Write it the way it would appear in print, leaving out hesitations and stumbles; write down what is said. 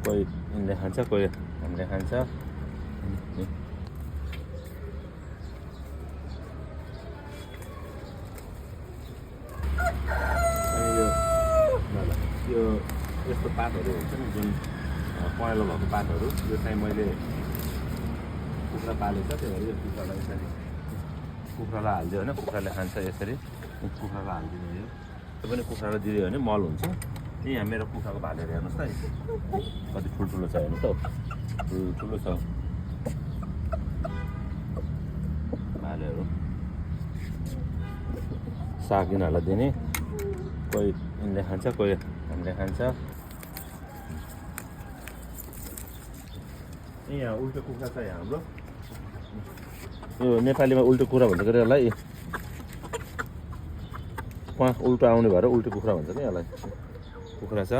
कोही यिनले खान्छ, कोही हामीले खान्छ। यो यस्तो पातहरू हुन्छ नि, जुन पहेँलो भएको पातहरू, यो चाहिँ मैले कुखुरा पालेको छ, त्यही भएर यो कुखुरालाई यसरी कुखुरालाई हालिदियो भने कुखुराले खान्छ। यसरी कुखुरालाई हालिदिनु, यो पनि कुखुरालाई दियो भने मल हुन्छ। यहाँ मेरो कुखुराको भालेर हेर्नुहोस् त, कति ठुल्ठुलो छ हेर्नुहोस् त, ठुल्ठुलो छ भालेहरू। साग यिनीहरूलाई दिने, कोही यिनले खान्छ, कोही हामीले खान्छ। यहाँ उल्टो कुखुरा छ यहाँ हाम्रो, यो नेपालीमा उल्टो कुखुरा भन्छ कि यसलाई, उल्टो आउने भएर उल्टो कुखुरा भन्छ नि यसलाई। कुखुरा छ।